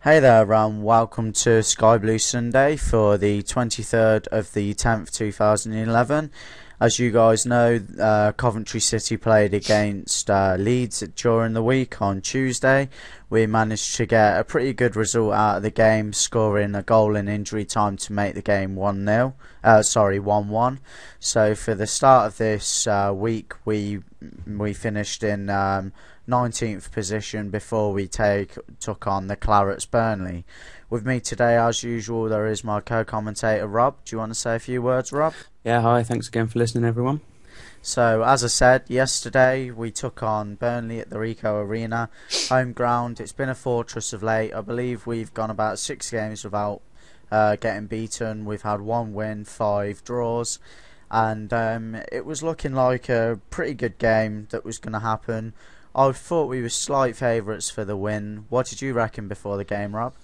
Hey there, welcome to Sky Blue Sunday for the 23rd of the 10th, 2011. As you guys know, Coventry City played against Leeds during the week on Tuesday. We managed to get a pretty good result out of the game, scoring a goal in injury time to make the game 1-0. 1-1. So for the start of this week, we finished in 19th position before we took on the Clarets Burnley. With me today, as usual, there is my co-commentator Rob. Do you want to say a few words, Rob? Yeah, hi, thanks again for listening, everyone. So, as I said, yesterday we took on Burnley at the Rico Arena, home ground. It's been a fortress of late. I believe we've gone about 6 games without getting beaten. We've had 1 win, 5 draws, and it was looking like a pretty good game that was going to happen. I thought we were slight favourites for the win. What did you reckon before the game, Rob?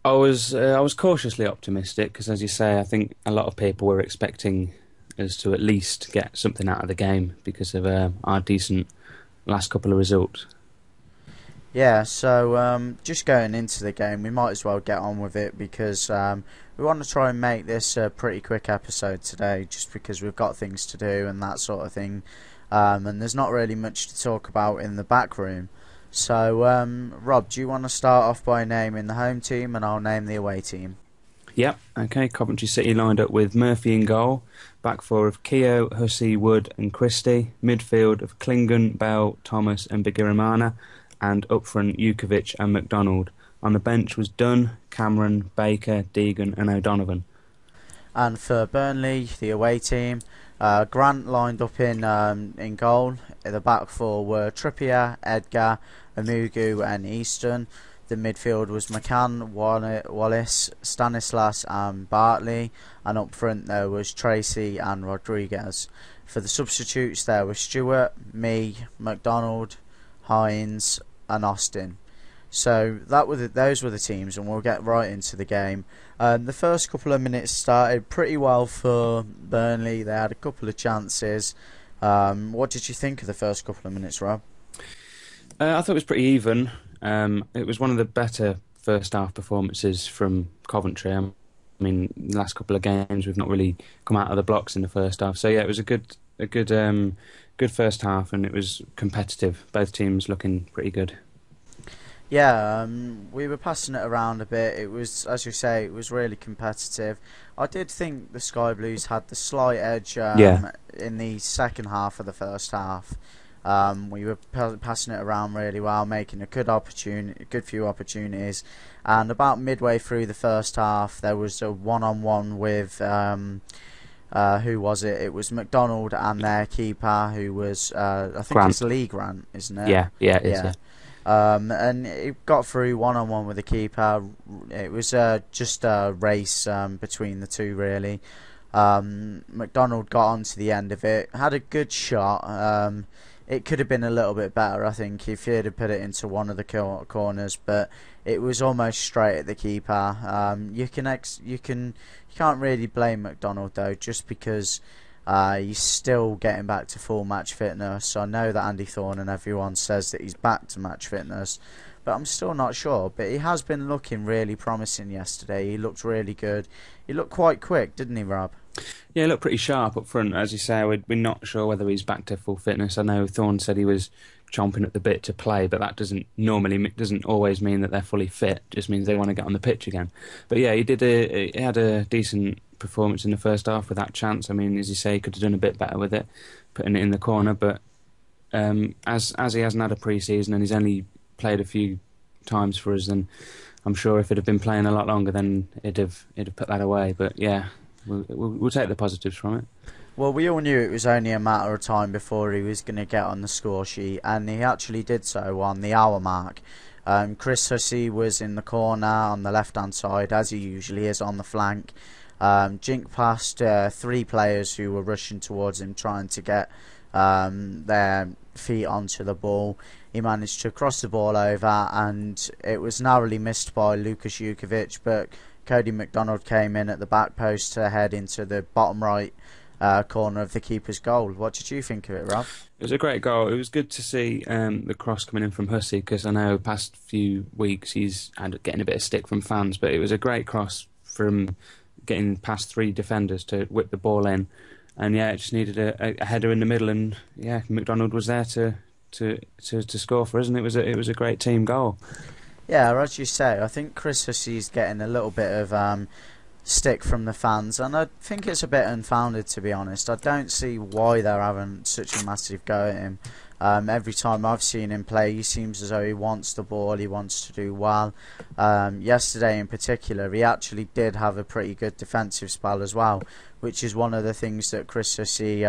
I was cautiously optimistic because, as you say, I think a lot of people were expecting us to at least get something out of the game because of our decent last couple of results. Yeah, so just going into the game, we might as well get on with it because we want to try and make this a pretty quick episode today, just because we've got things to do and that sort of thing. And there's not really much to talk about in the back room. So, Rob, do you want to start off by naming the home team and I'll name the away team? Yep, okay, Coventry City lined up with Murphy in goal, back four of Keogh, Hussey, Wood and Christie, midfield of Klingon, Bell, Thomas and Bigirimana, and up front Jukovic and McDonald. On the bench was Dunn, Cameron, Baker, Deegan and O'Donovan. And for Burnley, the away team, Grant lined up in goal. The back four were Trippier, Edgar, Amugu and Easton. The midfield was McCann, Wallace, Stanislas and Bartley. And up front there was Tracy and Rodriguez. For the substitutes there were Stewart, me, McDonald, Hines and Austin. So those were the teams, and we'll get right into the game. The first couple of minutes started pretty well for Burnley. They had a couple of chances. What did you think of the first couple of minutes, Rob? I thought it was pretty even. It was one of the better first half performances from Coventry. I mean, the last couple of games we've not really come out of the blocks in the first half. So yeah, it was a good first half, and it was competitive. Both teams looking pretty good. Yeah, we were passing it around a bit. It was, as you say, it was really competitive. I did think the Sky Blues had the slight edge in the second half of the first half. We were passing it around really well, making a good few opportunities. And about midway through the first half, there was a one-on-one with who was it? It was McDonald and their keeper, who was I think Grant. It's Lee Grant, isn't it? Yeah, it is. Yeah. And it got through one-on-one with the keeper. It was just a race between the two, really. McDonald got onto the end of it, had a good shot. It could have been a little bit better, I think, if he'd have put it into one of the corners, but it was almost straight at the keeper. You can't really blame McDonald though, just because he's still getting back to full match fitness. I know that Andy Thorne and everyone says that he's back to match fitness, but I'm still not sure. But he has been looking really promising yesterday. He looked really good. He looked quite quick, didn't he, Rob? Yeah, he looked pretty sharp up front. As you say, we're not sure whether he's back to full fitness. I know Thorne said he was chomping at the bit to play, but that doesn't always mean that they're fully fit. It just means they want to get on the pitch again. But yeah, he had a decent performance in the first half with that chance. I mean, as you say, he could have done a bit better with it, putting it in the corner. But as he hasn't had a pre-season and he's only played a few times for us, then I'm sure if it had been playing a lot longer, then it'd have put that away. But yeah, we'll take the positives from it. Well, we all knew it was only a matter of time before he was going to get on the score sheet, and he actually did so on the hour mark. Chris Hussey was in the corner on the left-hand side, as he usually is on the flank. Jink past 3 players who were rushing towards him, trying to get their feet onto the ball. He managed to cross the ball over, and it was narrowly missed by Lukas Jukovic, but Cody McDonald came in at the back post to head into the bottom right corner of the keeper's goal. What did you think of it, Rob? It was a great goal. It was good to see the cross coming in from Hussey, because I know past few weeks he's getting a bit of stick from fans, but it was a great cross from getting past 3 defenders to whip the ball in. And yeah, it just needed a header in the middle, and yeah, McDonald was there to score for us, and it was a great team goal. Yeah, as you say, I think Chris Hussey's getting a little bit of stick from the fans, and I think it's a bit unfounded, to be honest. I don't see why they're having such a massive go at him. Every time I've seen him play, he seems as though he wants the ball, he wants to do well. Yesterday in particular, he actually did have a pretty good defensive spell as well, which is one of the things that Chris Hussey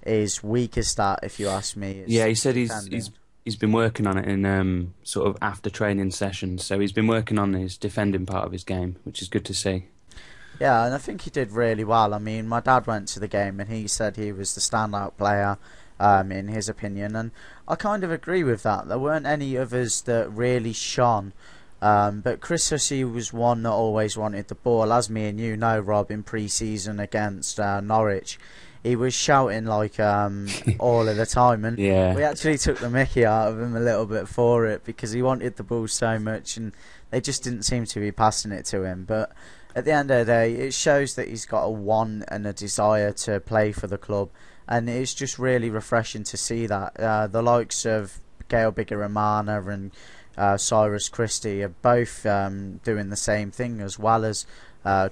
is weakest at, if you ask me. Yeah, he said he's been working on it in sort of after training sessions, so he's been working on his defending part of his game, which is good to see. Yeah, and I think he did really well. I mean, my dad went to the game and he said he was the standout player, in his opinion, and I kind of agree with that. There weren't any others that really shone, but Chris Hussey was one that always wanted the ball. As me and you know, Rob, in pre-season against Norwich, he was shouting like all of the time, and Yeah. we actually took the mickey out of him a little bit for it, because he wanted the ball so much and they just didn't seem to be passing it to him. But at the end of the day, it shows that he's got a want and a desire to play for the club, and it's just really refreshing to see that. The likes of Gail Bigaramana and Cyrus Christie are both doing the same thing, as well as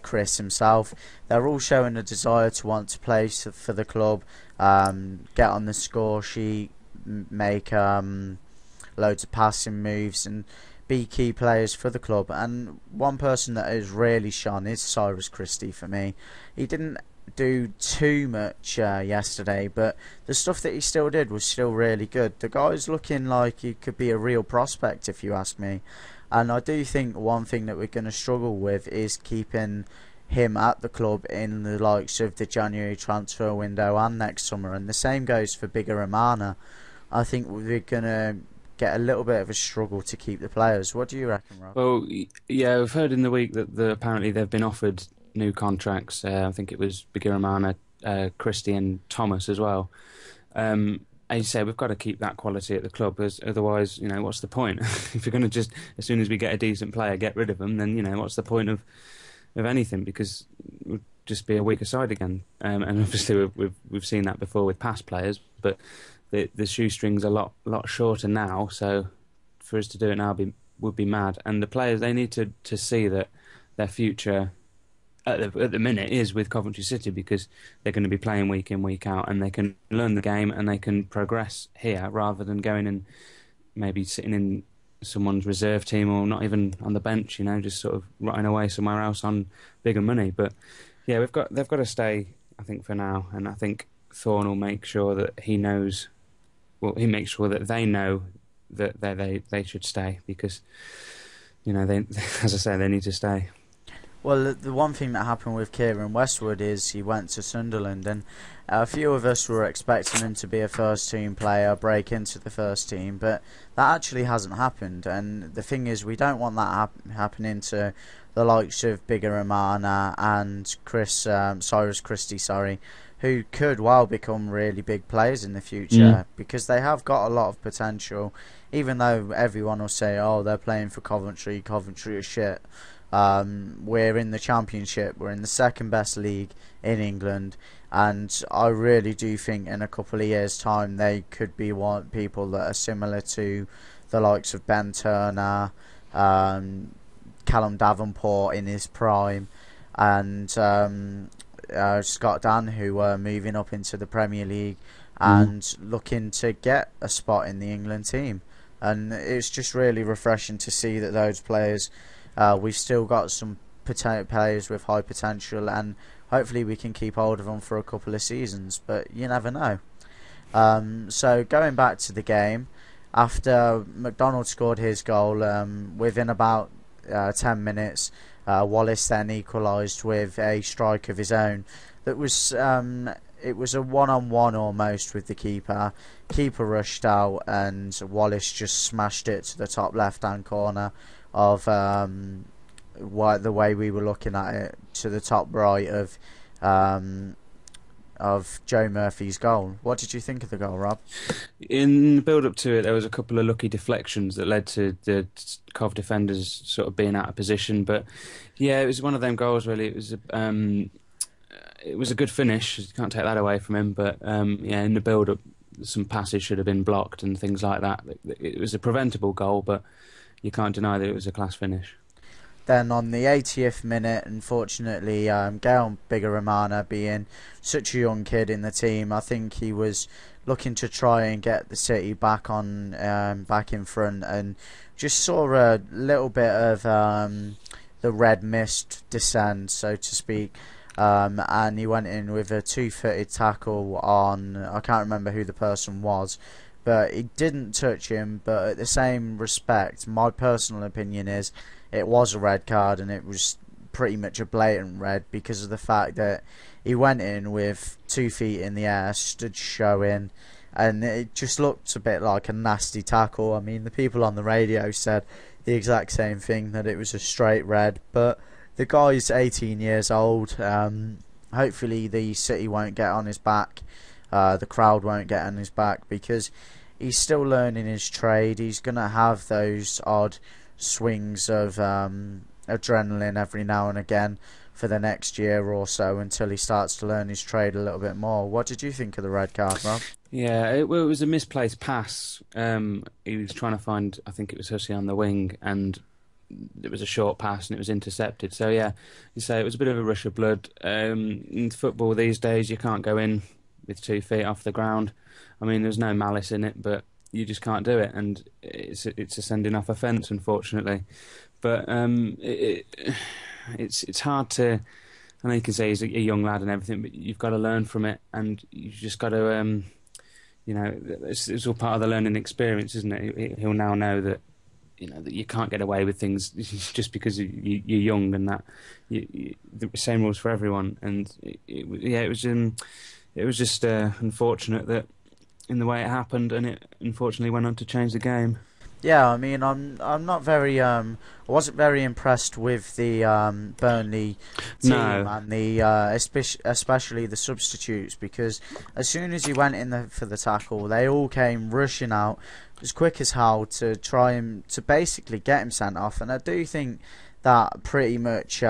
Chris himself. They're all showing a desire to want to play for the club, get on the score sheet, make loads of passing moves, and be key players for the club. And one person that has really shone is Cyrus Christie for me. He didn't do too much yesterday, but the stuff that he still did was still really good. The guy's looking like he could be a real prospect, if you ask me. And I do think one thing that we're going to struggle with is keeping him at the club in the likes of the January transfer window and next summer. And the same goes for Bigaramana. I think we're going to get a little bit of a struggle to keep the players. What do you reckon, Rob? Well, yeah, we've heard in the week that apparently they've been offered new contracts. I think it was Bigaramana, Christie and Thomas as well. As you say, we've got to keep that quality at the club, as otherwise, what's the point? If you're going to just, as soon as we get a decent player, get rid of them, then, what's the point of anything? Because it would just be a weaker side again. And obviously we've seen that before with past players, but the shoestrings are a lot shorter now, so for us to do it now would be mad. And the players, they need to see that their future at the minute is with Coventry City, because they're going to be playing week in, week out, and they can learn the game and they can progress here rather than going and maybe sitting in someone's reserve team or not even on the bench, just sort of rotting away somewhere else on bigger money. But yeah, they've got to stay, I think, for now, and I think Thorne will make sure that he knows. Well, he makes sure that they know that they should stay, because they, as I say, they need to stay. Well, the one thing that happened with Kieran Westwood is he went to Sunderland, and a few of us were expecting him to be a first-team player, break into the first team, but that actually hasn't happened. And the thing is, we don't want that happening to the likes of Bigaramana and Cyrus Christie, who could well become really big players in the future, because they have got a lot of potential. Even though everyone will say, "Oh, they're playing for Coventry. Coventry is shit." We're in the Championship. We're in the second best league in England, and I really do think in a couple of years' time they could be people that are similar to the likes of Ben Turner, Callum Davenport in his prime, and Scott Dan, who are moving up into the Premier League and looking to get a spot in the England team. And it's just really refreshing to see that those players. We've still got some players with high potential, and hopefully we can keep hold of them for a couple of seasons, but you never know. So going back to the game, after McDonald scored his goal, within about 10 minutes, Wallace then equalised with a strike of his own. That was it was a one-on-one almost with the keeper. Keeper rushed out, and Wallace just smashed it to the top left-hand corner of the way we were looking at it, to the top right of of Joe Murphy's goal. What did you think of the goal, Rob? In the build-up to it, there was a couple of lucky deflections that led to the Cov defenders sort of being out of position. But yeah, it was one of them goals. Really, it was a good finish. You can't take that away from him. But yeah, in the build-up, some passes should have been blocked and things like that. It was a preventable goal, but you can't deny that it was a class finish. Then on the 80th minute, unfortunately, Gael Bigaramana, being such a young kid in the team, I think he was looking to try and get the City back on, back in front, and just saw a little bit of the red mist descend, so to speak. And he went in with a two-footed tackle on, I can't remember who the person was, but he didn't touch him. But at the same respect, my personal opinion is it was a red card, and it was pretty much a blatant red because of the fact that he went in with 2 feet in the air, stood showing, and it just looked a bit like a nasty tackle. I mean, the people on the radio said the exact same thing, that it was a straight red, but the guy's 18 years old. Hopefully the City won't get on his back. The crowd won't get on his back because he's still learning his trade. He's going to have those odd swings of adrenaline every now and again for the next year or so until he starts to learn his trade a little bit more. What did you think of the red card, Rob? Yeah, it was a misplaced pass. He was trying to find, I think it was Hussey on the wing, and it was a short pass and it was intercepted. So yeah, you say it was a bit of a rush of blood. In football these days, you can't go in with 2 feet off the ground. I mean, there's no malice in it, but you just can't do it, and it's a sending off offence, unfortunately. But it's hard to. I know you can say he's a young lad and everything, but you've got to learn from it, and you've just got to, it's all part of the learning experience, isn't it? He'll now know that. That you can't get away with things just because you're young, and that the same rules for everyone. And it was just unfortunate that in the way it happened, and it unfortunately went on to change the game. Yeah, I mean, I'm not very I wasn't very impressed with the Burnley team. No. And the especially the substitutes, because as soon as he went in for the tackle, they all came rushing out as quick as hell to try and to basically get him sent off. And I do think that pretty much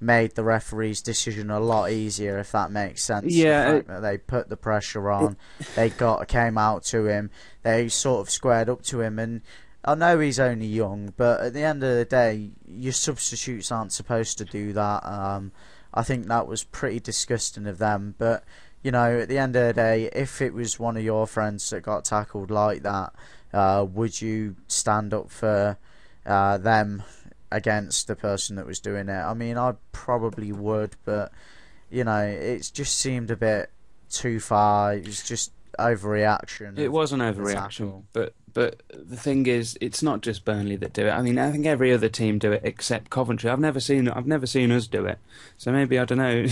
made the referee's decision a lot easier, if that makes sense. Yeah, the fact that they put the pressure on, they came out to him, they sort of squared up to him, and I know he's only young, but at the end of the day, your substitutes aren't supposed to do that. I think that was pretty disgusting of them, but at the end of the day, if it was one of your friends that got tackled like that, would you stand up for them against the person that was doing it? I mean, I probably would, but it just seemed a bit too far. It was just overreaction. It was an overreaction, but the thing is, it's not just Burnley that do it. I mean, I think every other team do it except Coventry. I've never seen us do it. So maybe, I don't know,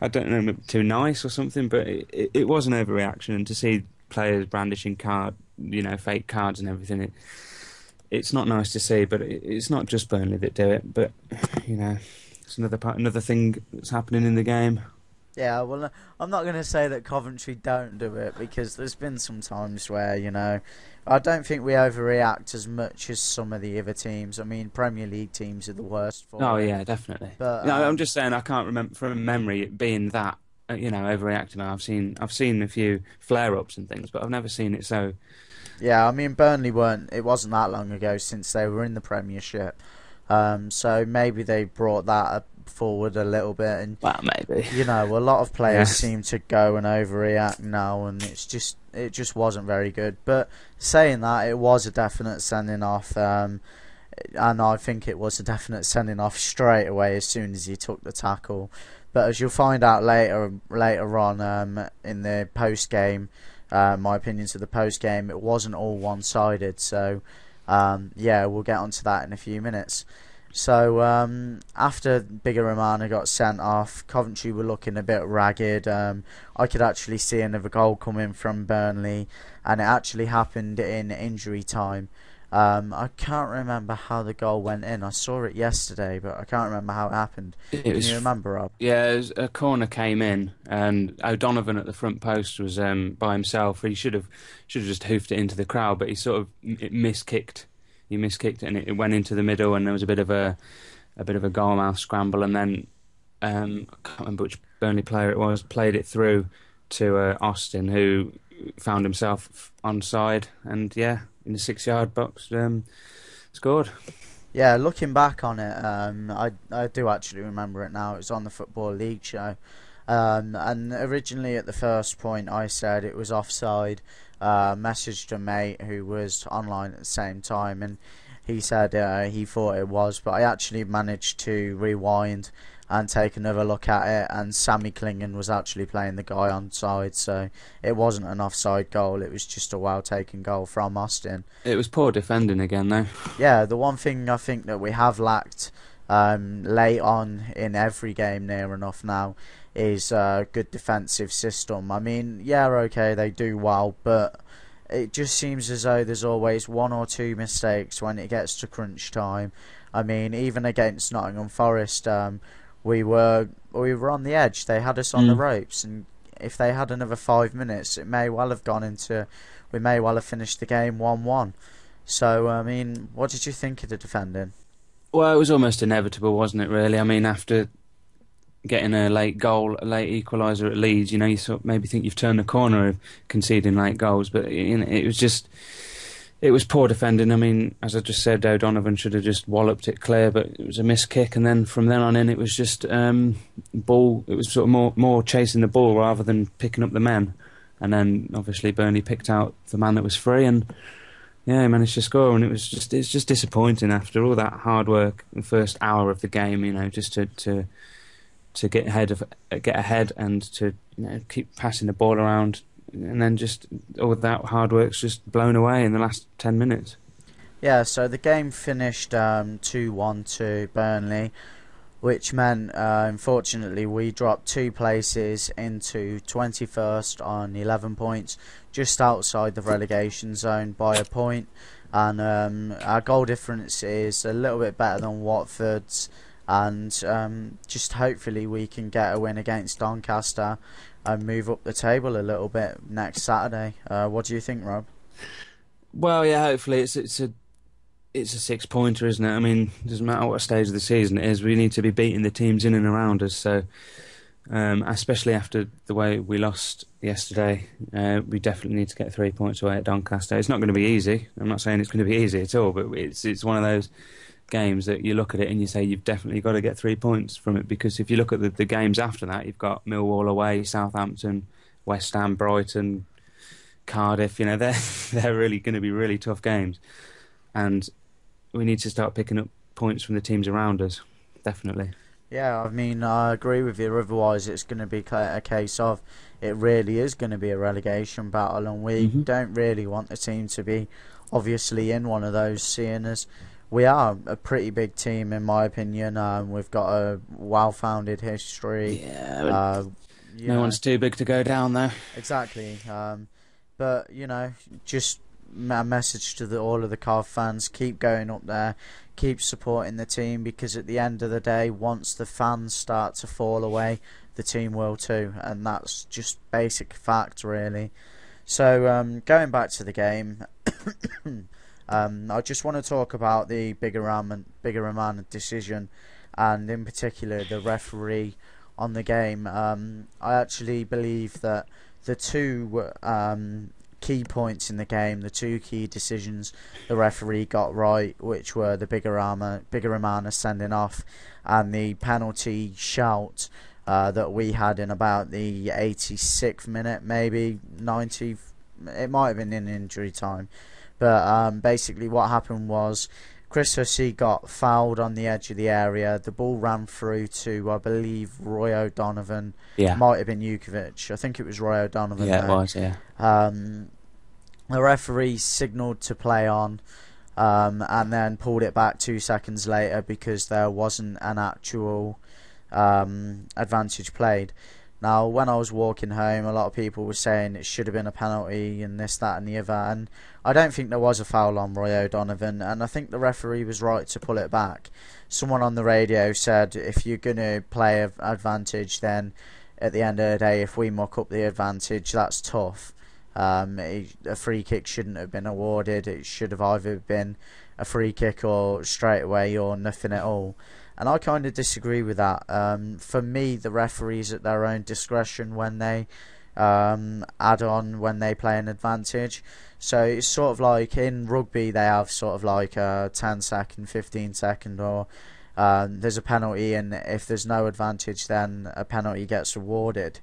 I don't know, maybe too nice or something. But it was an overreaction, and to see players brandishing fake cards and everything, it's not nice to see. But it's not just Burnley that do it. But it's another thing that's happening in the game. Yeah, well, I'm not going to say that Coventry don't do it, because there's been some times where, I don't think we overreact as much as some of the other teams. I mean, Premier League teams are the worst for it. Oh, yeah, definitely. But, no, I'm just saying I can't remember from memory it being that, overreacting. I've seen a few flare-ups and things, but I've never seen it so. Yeah, I mean, Burnley it wasn't that long ago since they were in the Premiership. So maybe they brought that forward a little bit, and well, maybe a lot of players seem to go and overreact now, and it just wasn't very good. But saying that, it was a definite sending off, and I think it was a definite sending off straight away as soon as he took the tackle. But as you'll find out later on in the post game, my opinions of the post game, it wasn't all one-sided. So we'll get onto that in a few minutes. So after Bigaramana got sent off, Coventry were looking a bit ragged. I could actually see another goal coming from Burnley, and it actually happened in injury time. I can't remember how the goal went in. I saw it yesterday, but I can't remember how it happened. It Can you was, remember, Rob? yeah, it was a corner came in, and O'Donovan at the front post was by himself. He should have just hoofed it into the crowd, but he sort of it miskicked. He miskicked it, and it went into the middle, and there was a bit of a goalmouth scramble, and then I can't remember which Burnley player it was, played it through to Austin, who found himself onside, and yeah, in the 6 yard box, scored. Yeah, looking back on it, I do actually remember it now. It was on the Football League show. And originally at the first point I said it was offside. Messaged a mate who was online at the same time, and he said he thought it was, but I actually managed to rewind and take another look at it, and Sammy Klingen was actually playing the guy on side, so it wasn't an offside goal, it was just a well taken goal from Austin. It was poor defending again, though. Yeah, the one thing I think that we have lacked late on in every game near enough now is a good defensive system. I mean, yeah, okay, they do well, but it just seems as though there's always one or two mistakes when it gets to crunch time. I mean, even against Nottingham Forest, we were on the edge. They had us on the ropes, and if they had another 5 minutes, it may well have gone into. We may well have finished the game 1-1. So, I mean, what did you think of the defending? Well, it was almost inevitable, wasn't it? Really, I mean, after getting a late goal, a late equaliser at Leeds, you sort of maybe think you've turned the corner of conceding late goals, but it was just. It was poor defending. I mean, as I just said, O'Donovan should have just walloped it clear, but it was a missed kick, and then from then on in, it was just ball. It was sort of more chasing the ball rather than picking up the men. And then obviously Burnley picked out the man that was free, and yeah, he managed to score. And it's just disappointing after all that hard work, the first hour of the game. Just to get ahead and to keep passing the ball around. And then just all that hard work's just blown away in the last 10 minutes. Yeah, so the game finished 2-1 to Burnley, which meant, unfortunately, we dropped 2 places into 21st on 11 points, just outside the relegation zone by a point. And our goal difference is a little bit better than Watford's, and just hopefully we can get a win against Doncaster and move up the table a little bit next Saturday. What do you think, Rob? Well, yeah, hopefully it's a 6-pointer, isn't it? I mean, it doesn't matter what stage of the season it is. We need to be beating the teams in and around us. So, especially after the way we lost yesterday, we definitely need to get 3 points away at Doncaster. It's not going to be easy. I'm not saying it's going to be easy at all, but it's one of those games that you look at it and you say you've definitely got to get 3 points from it, because if you look at the games after that, you've got Millwall away, Southampton, West Ham, Brighton, Cardiff. They're really going to be really tough games, and we need to start picking up points from the teams around us, definitely. Yeah, I mean, I agree with you. Otherwise, it's going to be a case of it really is going to be a relegation battle, and we don't really want the team to be obviously in one of those, seeing as we are a pretty big team, in my opinion. We've got a well-founded history. Yeah, no one's too big to go down, though. Exactly. But, just a message to all of the Cov fans, keep going up there, keep supporting the team, because at the end of the day, once the fans start to fall away, the team will too, and that's just basic fact, really. So, going back to the game, I just want to talk about the Bigger decision, and in particular the referee on the game. I actually believe that the two key points in the game, the two key decisions the referee got right, which were the Bigger sending off and the penalty shout that we had in about the 86th minute, maybe 90th. It might have been in injury time. But basically what happened was Chris Hussey got fouled on the edge of the area. The ball ran through to, I believe, Roy O'Donovan. Yeah. Might have been Jukovic. I think it was Roy O'Donovan. Yeah, it was, yeah. The referee signalled to play on, and then pulled it back 2 seconds later because there wasn't an actual advantage played. Now, when I was walking home, a lot of people were saying it should have been a penalty and this, that and the other, and I don't think there was a foul on Roy O'Donovan, and I think the referee was right to pull it back. Someone on the radio said if you're going to play advantage, then at the end of the day, if we muck up the advantage, that's tough. A free kick shouldn't have been awarded. It should have either been a free kick or straight away or nothing at all. And I kind of disagree with that. For me, the referees at their own discretion when they add on when they play an advantage. So it's sort of like in rugby they have sort of like a 10-second, 15-second, or there's a penalty, and if there's no advantage then a penalty gets awarded.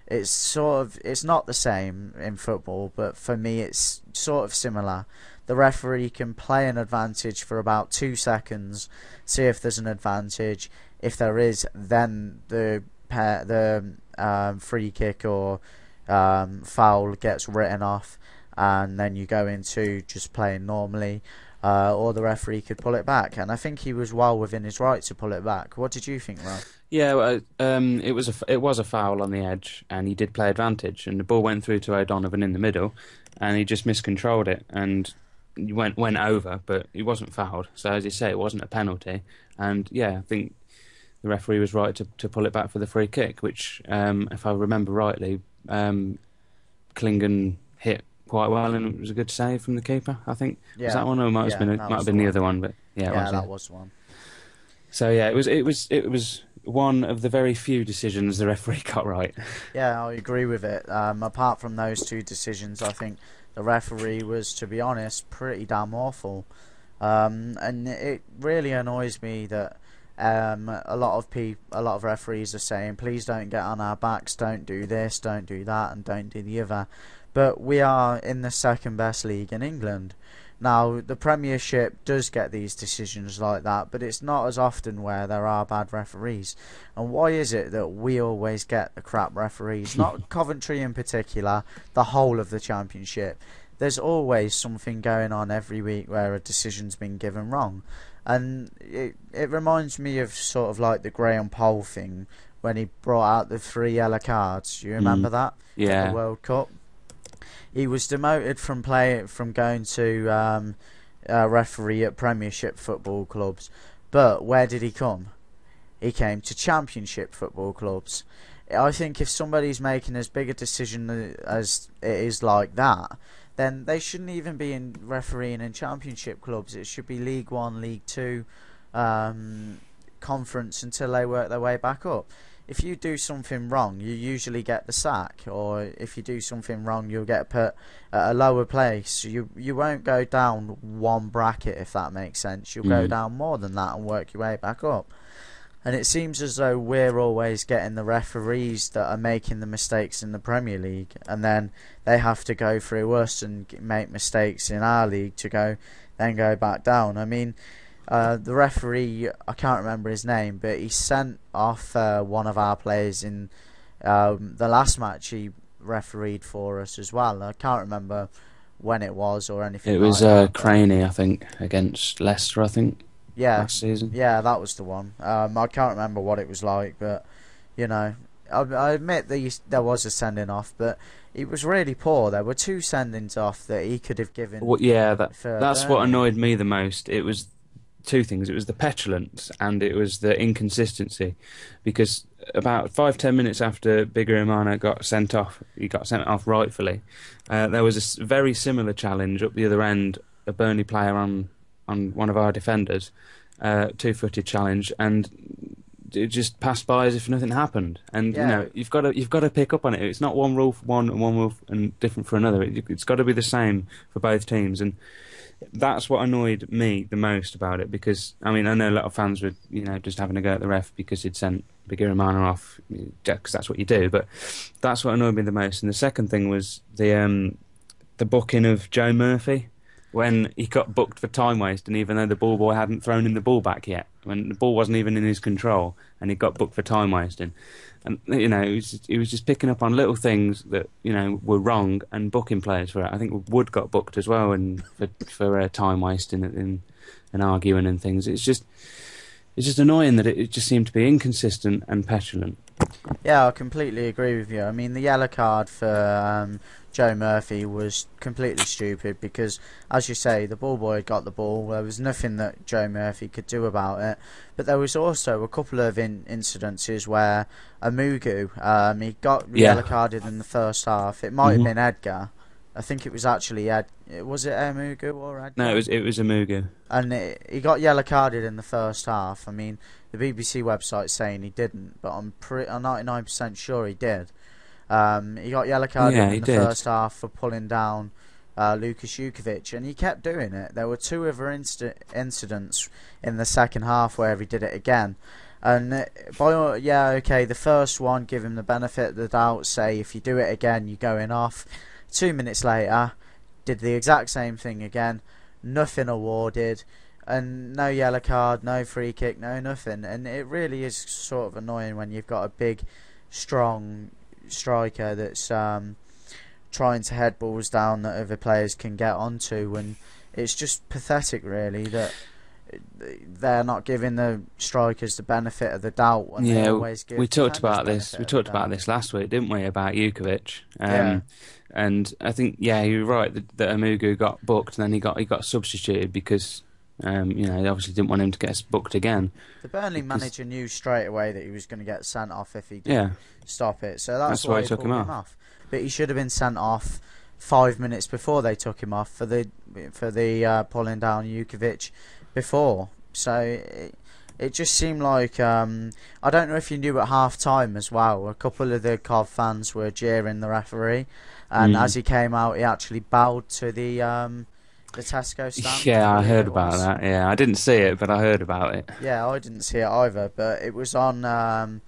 It's not the same in football, but for me it's sort of similar. The referee can play an advantage for about 2 seconds, see if there's an advantage. If there is, then the free kick or foul gets written off, and then you go into just playing normally, or the referee could pull it back. And I think he was well within his right to pull it back. What did you think, Ralph? Yeah, well, it was a foul on the edge, and he did play advantage, and the ball went through to O'Donovan in the middle, and he just miscontrolled it, and he went over, but he wasn't fouled. So as you say, it wasn't a penalty, and yeah, I think the referee was right to pull it back for the free kick, which, if I remember rightly, Klingon hit quite well, and it was a good save from the keeper. I think was that one, or might have been the other one, but yeah, that was one. So yeah, it was one of the very few decisions the referee got right. Yeah, I agree with it. Apart from those two decisions, I think the referee was, to be honest, pretty damn awful. And it really annoys me that a lot of referees are saying, please don't get on our backs, don't do this, don't do that, and don't do the other. But we are in the second best league in England. Now, the Premiership does get these decisions like that, but it's not as often where there are bad referees. And why is it that we always get the crap referees? Not Coventry in particular, the whole of the Championship. There's always something going on every week where a decision's been given wrong. And it reminds me of sort of like the Graham Poll thing when he brought out the 3 yellow cards. You remember that? Yeah. At the World Cup. He was demoted from going to referee at Premiership football clubs. But where did he come? He came to Championship football clubs. I think if somebody's making as big a decision as it is like that, then they shouldn't even be in refereeing in Championship clubs. It should be League 1, League 2, Conference until they work their way back up. If you do something wrong, you usually get the sack, or if you do something wrong, you'll get put at a lower place. You won't go down one bracket, if that makes sense. You'll go down more than that and work your way back up. And it seems as though we're always getting the referees that are making the mistakes in the Premier League, and then they have to go through us and make mistakes in our league to then go back down. I mean, the referee, I can't remember his name, but he sent off one of our players in the last match he refereed for us as well. I can't remember when it was or anything. It was like that, Craney, I think, against Leicester, I think. Yeah, last season. Yeah, that was the one. I can't remember what it was like, but you know, I admit that there was a sending off, but it was really poor. There were 2 sendings off that he could have given. Well, yeah, that's what annoyed me the most. It was 2 things. It was the petulance and it was the inconsistency, because about 5-10 minutes after Bigger got sent off, he got sent off rightfully. There was a very similar challenge up the other end, a Burnley player on one of our defenders, 2-footed challenge, and it just passed by as if nothing happened. And you know, you've got to pick up on it. It's not one rule for one and one rule and different for another. It's got to be the same for both teams, and that's what annoyed me the most about it. Because I mean, I know a lot of fans were just having a go at the ref because he'd sent Bigger off, because that's what you do. But that's what annoyed me the most. And the second thing was the booking of Joe Murphy, when he got booked for time waste, and even though the ball boy hadn't thrown in the ball back yet, when the ball wasn't even in his control, and he got booked for time wasting, and he was just picking up on little things that were wrong and booking players for it. I think Wood got booked as well, and for time wasting and arguing and things. It's just annoying that it just seemed to be inconsistent and petulant. Yeah, I completely agree with you. I mean, the yellow card for Joe Murphy was completely stupid because, as you say, the ball boy had got the ball. There was nothing that Joe Murphy could do about it. But there was also a couple of incidences where Amugu, he got Yeah. yellow carded in the first half. It might have Hmm. been Edgar. I think it was actually Ed. Was it Amugu or No, Edgar? it was a Mugu. And he got yellow carded in the first half. I mean, the BBC website's saying he didn't, but I'm 99% sure he did. He got yellow carded Yeah, he in the did. first half for pulling down Lukas Jukovic, and he kept doing it. There were two other incidents in the second half where he did it again. And the first one, give him the benefit of the doubt. Say if you do it again, you're going off. 2 minutes later, did the exact same thing again. Nothing awarded, and no yellow card, no free kick, no nothing. And it really is sort of annoying when you've got a big, strong striker that's trying to head balls down that other players can get onto, and it's just pathetic, really, that they're not giving the strikers the benefit of the doubt when they Yeah, always give we talked defenders about this. benefit We of the talked about doubt. this last week, didn't we? About Jukovic. Yeah, And I think, yeah, you're right that Amugu got booked, and then he got substituted because, they obviously didn't want him to get booked again. the Burnley Because manager knew straight away that he was going to get sent off if he yeah, didn't stop it, so that's that's why why he he took him pulled him off. off. But he should have been sent off 5 minutes before they took him off for the pulling down Jukovic before. So it just seemed like I don't know if you knew at half time as well. A couple of the Cov fans were jeering the referee, and Mm. as he came out, he actually bowed to the Tesco stand, I Yeah, I believe heard it about was. that. Yeah, I didn't see it, but I heard about it. Yeah, I didn't see it either, but it was on one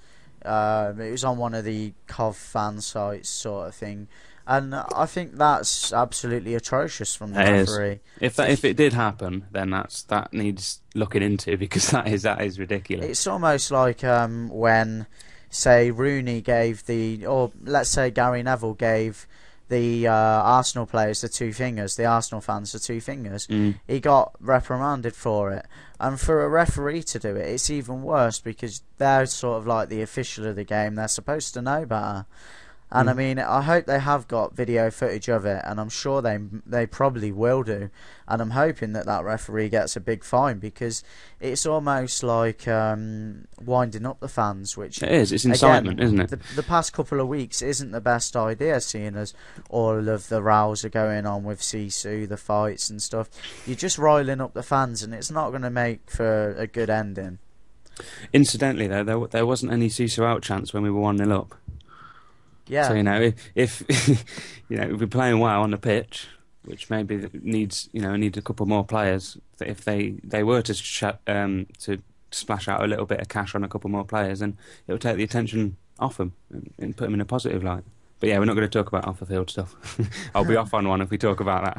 of the Cov fan sites, sort of thing, and I think that's absolutely atrocious from the It is. referee. If it did happen, then that needs looking into because that is ridiculous. It's almost like when, say, Rooney gave or let's say Gary Neville gave the Arsenal players the two fingers, the Arsenal fans the two fingers. Mm. He got reprimanded for it. And for a referee to do it, it's even worse because they're sort of like the official of the game. They're supposed to know better. And I Mm. mean, I hope they have got video footage of it, and I'm sure they probably will do. And I'm hoping that referee gets a big fine because it's almost like winding up the fans, which It is. It's again, incitement, isn't it? the past couple of weeks isn't the best idea, seeing as all of the rows are going on with Sisu, the fights and stuff. You're just riling up the fans, and it's not going to make for a good ending. Incidentally, though, there wasn't any Sisu out chance when we were 1-0 up. So Yeah, if if we're playing well on the pitch, which maybe needs a couple more players. If they were to splash out a little bit of cash on a couple more players, then it would take the attention off them and put them in a positive light. But yeah, we're not going to talk about off the field stuff. I'll be off on one if we talk about that.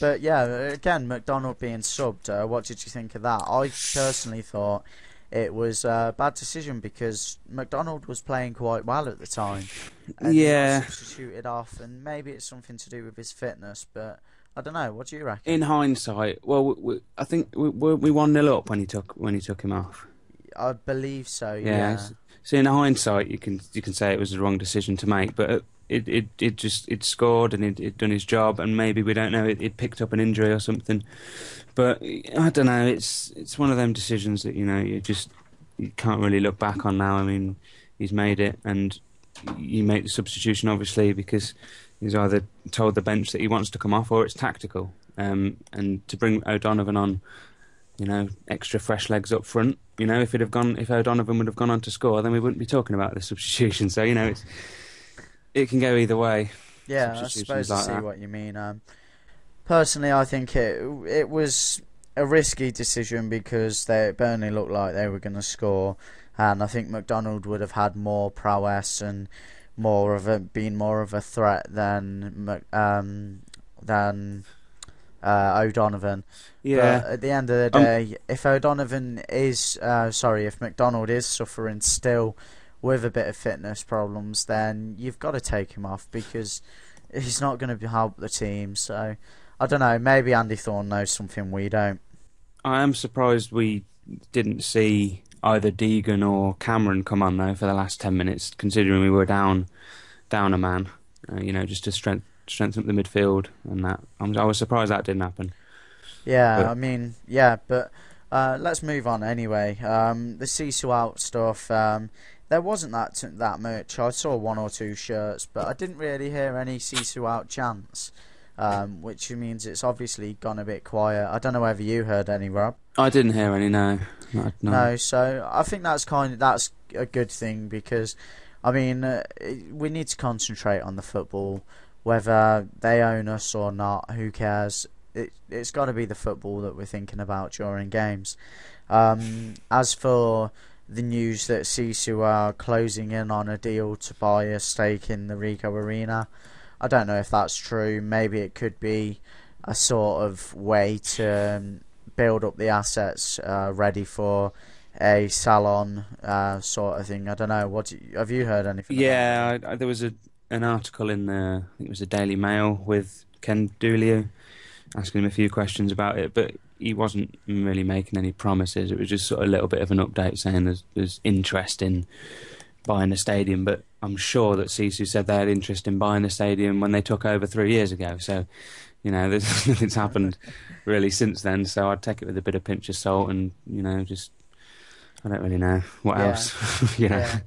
but yeah, again, McDonald being subbed. What did you think of that? I personally thought it was a bad decision because McDonald was playing quite well at the time, and he Yeah. got substituted off, and maybe it's something to do with his fitness, but I don't know. What do you reckon? In hindsight, well, I think we 1-0 up when he took him off. I believe so. Yeah. Yeah. So in hindsight, you can say it was the wrong decision to make, but it scored and it done his job, and maybe we don't know it picked up an injury or something. But I don't know. It's one of them decisions that you can't really look back on now. I mean, he's made it, and you make the substitution obviously because he's either told the bench that he wants to come off or it's tactical. And to bring O'Donovan on, extra fresh legs up front. If O'Donovan would have gone on to score, then we wouldn't be talking about the substitution. So it can go either way. Yeah, I Substitutions suppose I like see that. what you mean. Personally, I think it was a risky decision because Burnley looked like they were going to score, and I think McDonald would have had more prowess and been more of a threat than O'Donovan. Yeah. But at the end of the day, if if McDonald is suffering still with a bit of fitness problems, then you've got to take him off because he's not going to help the team. So I don't know. Maybe Andy Thorne knows something we don't. I am surprised we didn't see either Deegan or Cameron come on though for the last 10 minutes, considering we were down a man. Just to strengthen up the midfield and that. I was surprised that didn't happen. Yeah, But I mean, yeah, but let's move on anyway. The Sisu out stuff. There wasn't that much. I saw one or two shirts, but I didn't really hear any Sisu out chants. Which means it's obviously gone a bit quiet. I don't know whether you heard any, Rob. I didn't hear any. No. No, so I think that's a good thing because, I mean, we need to concentrate on the football, whether they own us or not. Who cares? It's got to be the football that we're thinking about during games. As for the news that Sisu are closing in on a deal to buy a stake in the Rico Arena, I don't know if that's true. Maybe it could be a sort of way to build up the assets ready for a salon sort of thing. I don't know. Have you heard anything? Yeah, there was an article in I think it was the Daily Mail with Ken Dooley asking him a few questions about it, but he wasn't really making any promises. It was just sort of a little bit of an update saying there's interest in buying the stadium, but I'm sure that Sisu said they had interest in buying the stadium when they took over 3 years ago. So, there's nothing's happened really since then. So I'd take it with a bit of pinch of salt, and just I don't really know what else. Yeah.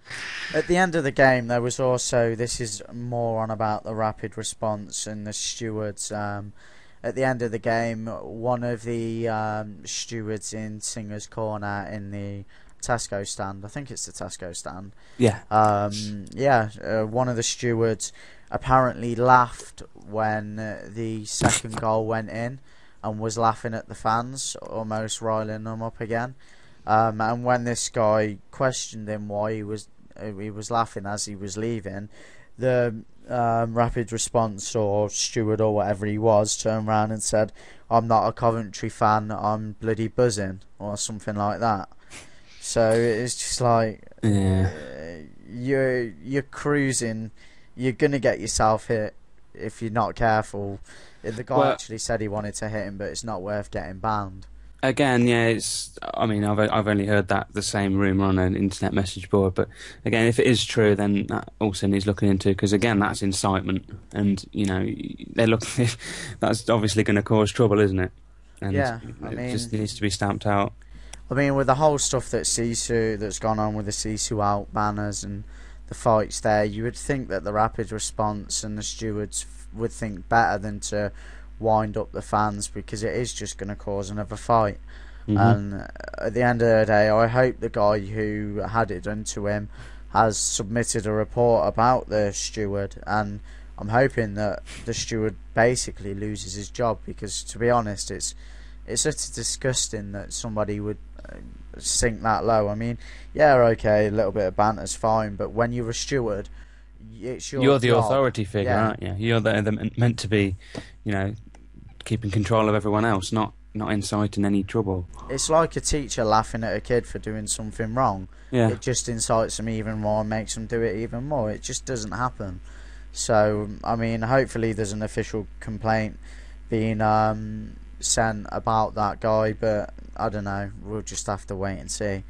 At the end of the game, there was also, this is more on about the rapid response and the stewards. At the end of the game, one of the stewards in Singer's Corner in the Tesco stand, I think it's the Tesco stand. Yeah. One of the stewards apparently laughed when the second goal went in and was laughing at the fans, almost riling them up again. And when this guy questioned him why he was laughing as he was leaving, the rapid response or steward or whatever he was turned around and said, "I'm not a Coventry fan, I'm bloody buzzing," or something like that. So it's just like, you're cruising, you're gonna get yourself hit if you're not careful. The guy actually said he wanted to hit him, but it's not worth getting banned. Again, yeah, I've only heard the same rumour on an internet message board, but again, if it is true, then that also needs looking into, because again, that's incitement, and that's obviously going to cause trouble, isn't it? And it just needs to be stamped out. I mean, with the whole stuff that's gone on with the Sisu out banners and the fights there, you would think that the rapid response and the stewards would think better than to wind up the fans, because it is just going to cause another fight. Mm-hmm. And at the end of the day, I hope the guy who had it done to him has submitted a report about the steward, and I'm hoping that the steward basically loses his job, because to be honest, it's just disgusting that somebody would sink that low. I mean, yeah, okay, a little bit of banter's fine, but when you're a steward, it's you're the authority figure, aren't you? You're meant to be, keeping control of everyone else, not inciting any trouble. It's like a teacher laughing at a kid for doing something wrong. Yeah. It just incites them even more and makes them do it even more. It just doesn't happen. So, I mean, hopefully there's an official complaint being sent about that guy, but I don't know. We'll just have to wait and see.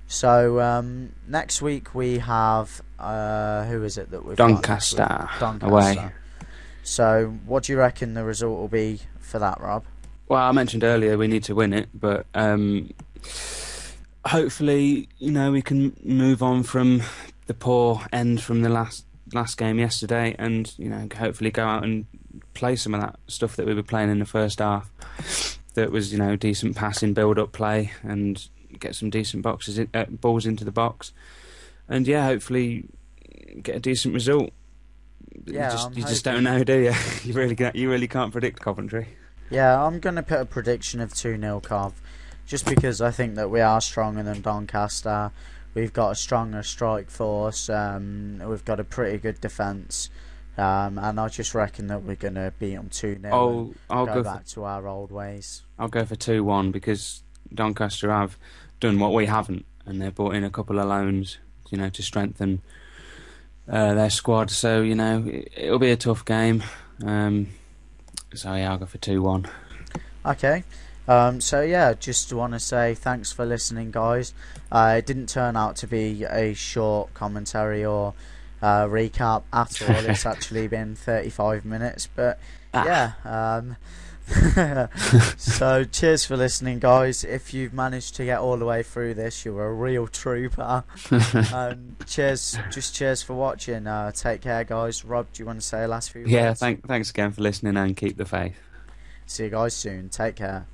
So, next week we have, who is it that we've Doncaster. got? Doncaster. Away. So, what do you reckon the result will be for that, Rob? Well, I mentioned earlier we need to win it, but hopefully, we can move on from the poor end from the last game yesterday, and hopefully go out and play some of that stuff that we were playing in the first half. That was decent passing, build-up play, and get some decent balls into the box, and hopefully get a decent result. Yeah, you just don't know, do you? You really can't predict Coventry. Yeah, I'm going to put a prediction of 2-0 Cov, just because I think that we are stronger than Doncaster. We've got a stronger strike force. We've got a pretty good defence. And I just reckon that we're going to beat them 2-0 I'll go back to our old ways. I'll go for 2-1, because Doncaster have done what we haven't, and they've brought in a couple of loans, to strengthen their squad. So, it'll be a tough game. So, yeah, I'll go for 2-1. Okay. So yeah, just want to say thanks for listening, guys. It didn't turn out to be a short commentary or recap at all. It's actually been 35 minutes, but yeah. So cheers for listening, guys. If you've managed to get all the way through this, you're a real trooper. Cheers for watching. Take care, guys. Rob, do you want to say a last few words? Yeah, thanks again for listening, and keep the faith. See you guys soon. Take care.